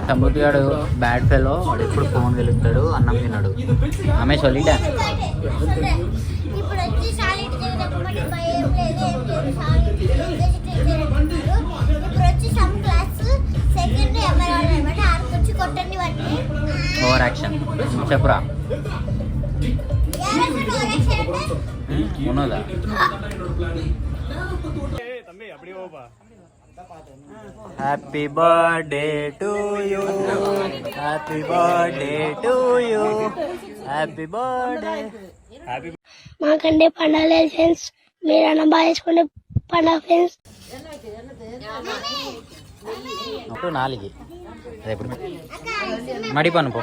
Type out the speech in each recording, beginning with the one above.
సమృద్ధి గాడు bad fellow, వాడు ఎప్పుడు ఫోన్ వెలుగుతాడు, అన్నం తిన్నాడు. ఆమె సొలిడా ఓవర్ యాక్షన్ చెప్పురా ఉన్నదా. Happy birthday to you, happy birthday to you, happy birthday. మాకంటే పండుగ ఫ్రెండ్స్, మీరన్నా బాగా చేసుకుంటే పండుగ ఫ్రెండ్స్. 4 రేపు మడి పను పో.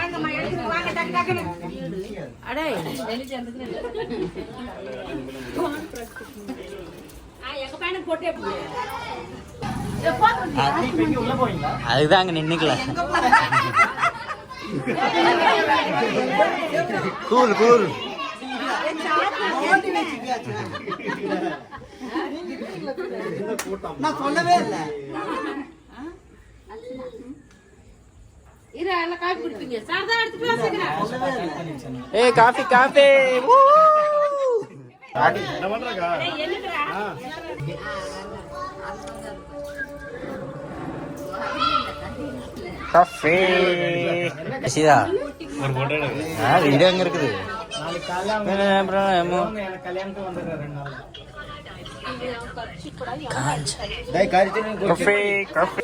அதுதாங்க நின்னுக்கல. Cool cool. நான் சொல்லவே இல்லை. ఏ కాఫీ కాఫీ. காஃபி சிதா வீடியோ எங்க இருக்குது? காஃபி காஃபி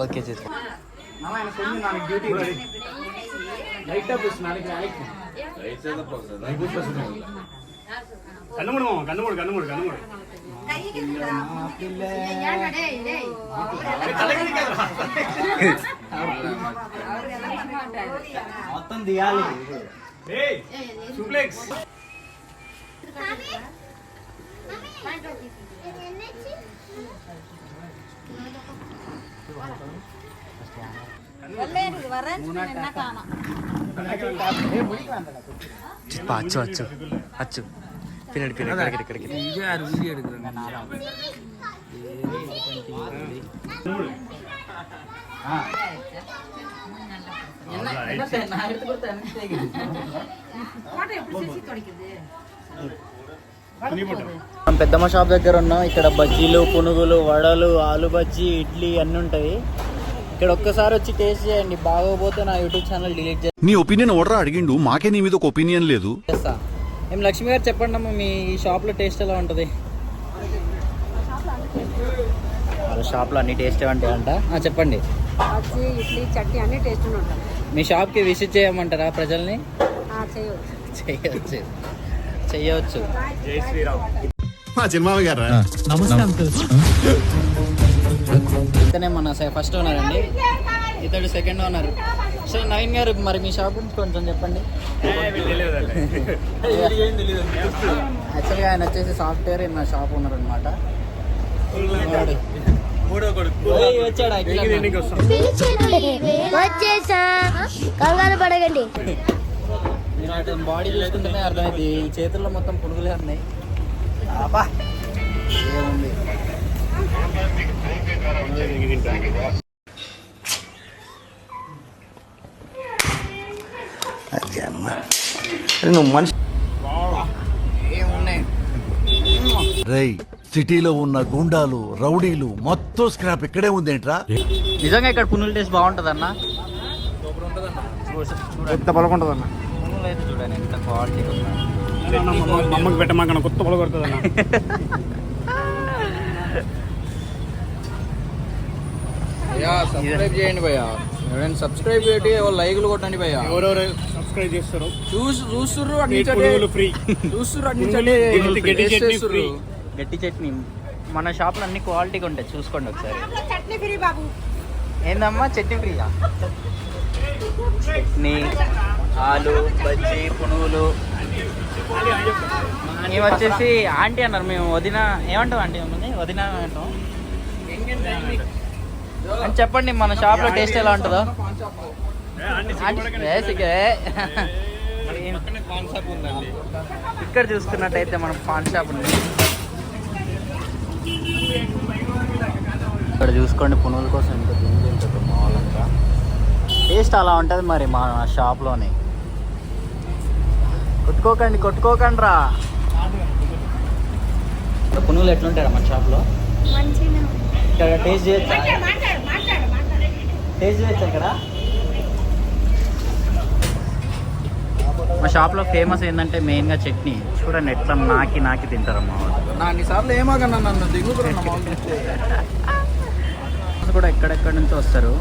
ఓకే చేస్తా. మొత్తం దిగాలి. அச்சு அச்சு அச்சு பின்னாடி பின்னாடி கிடைக்கிறது வீடியோ எடுக்கிறேன். పెద్దమ్మ షాప్ దగ్గర ఉన్నాం. ఇక్కడ బజ్జీలు, పునుగులు, వడలు, ఆలు బజ్జీ, ఇడ్లీ అన్నీ ఉంటాయి. ఇక్కడ ఒక్కసారి వచ్చి టేస్ట్ చేయండి. బాగోపోతే నా యూట్యూబ్ ఛానల్ డిలీట్ చేస్తా. నీ ఒపీనియన్ ఓడరా అడిగిండు, మాకే నీ మీద ఒక ఒపీనియన్ లేదు. ఏం లక్ష్మి గారు చెప్పండి అమ్మ, మీ షాప్ లో టేస్ట్ ఎలా ఉంటది? వాళ్ళ షాప్ లో అన్ని టేస్ట్ ఉంటాయంట. చెప్పండి. ఇడ్లీ, చట్నీ అన్ని టేస్ట్ ఉంటాయి. మీ షాప్ కి విజిట్ చేయమంటారా ప్రజల్ని? చేయవచ్చు చెయ్యవచ్చు. జై శ్రీరామ్. మా చిన్నమామ గారా? నమస్తే అంకుల్. ఇతనే మన ఫస్ట్ ఓనర్ అండి, ఇతడు సెకండ్ ఓనర్. సో నవీన్ గారు, మరి మీ షాప్ గురించి కొంచెం చెప్పండి. యాక్చువల్గా ఆయన వచ్చేసి సాఫ్ట్వేర్, నా షాప్ ఓనర్ అనమాట. కంగారు పడకండి. మీరు బాడీ చూసుకుంటేనే అర్థమైంది, ఈ చేతుల్లో మొత్తం పురుగులే ఉన్నాయి. ఏముంది నువ్వు మనిషి ఏమున్నాయి రేయ్ సిటీలో ఉన్న గుండాలు రౌడీలు మొత్తం స్క్రాప్ ఇక్కడే ఉందేంట్రా? నిజంగా ఇక్కడ పునుగుల టేస్ట్ బాగుంటుంది అన్న. ఎంత పలకొంటుంది అన్న. పునుగులు అయితే చూడండి ఎంత క్వాలిటీ అమ్మకి పెట్టమాకన్నా కొత్త పలకొడుతుంది అన్న. సబ్స్క్రైబ్ చేయండి భయ్యా, ఎవరైనా సబ్స్క్రైబ్ చేయండి, లైక్లు కొట్టండి భయ్యా. ఎవరెవరు సబ్స్క్రైబ్ చేస్తారు చూస్తుర్రు ఫ్రీ. గట్టి చట్నీ మన షాప్లో అన్ని క్వాలిటీగా ఉంటాయి, చూసుకోండి ఒకసారి. చట్నీ ఫ్రీ బాబు. ఏందమ్మా చట్నీ ఫ్రీయా? చట్నీ, ఆలు బజ్జీ, పునుగులు. మేము వచ్చేసి ఆంటీ అన్నారు, మేము వదిన ఏమంటాం ఆంటీ ఉంది, వదిన అంటాం అని చెప్పండి. మన షాప్లో టేస్ట్ ఎలా ఉంటుందో ఇక్కడ చూసుకున్నట్టయితే మనం పాన్ షాప్ ఉంది. ఇక్కడ చూసుకోండి పునుగుల కోసం ఎంత తింటుంది మామూలుగా. టేస్ట్ అలా ఉంటుంది మరి మా షాప్లోని. కొట్టుకోకండి రా. పునుగులు ఎట్లుంటారా మన షాప్లో? ఇక్కడ టేస్ట్ చేయొచ్చా? ఇక్కడ మా షాప్లో ఫేమస్ ఏంటంటే మెయిన్గా చట్నీ. చూడండి ఎట్లా నాకి తింటారమ్మా. అన్నిసార్లు ఏమాగన్నా నన్ను దిగుతున్నా కూడా ఎక్కడెక్కడి నుంచి వస్తారు.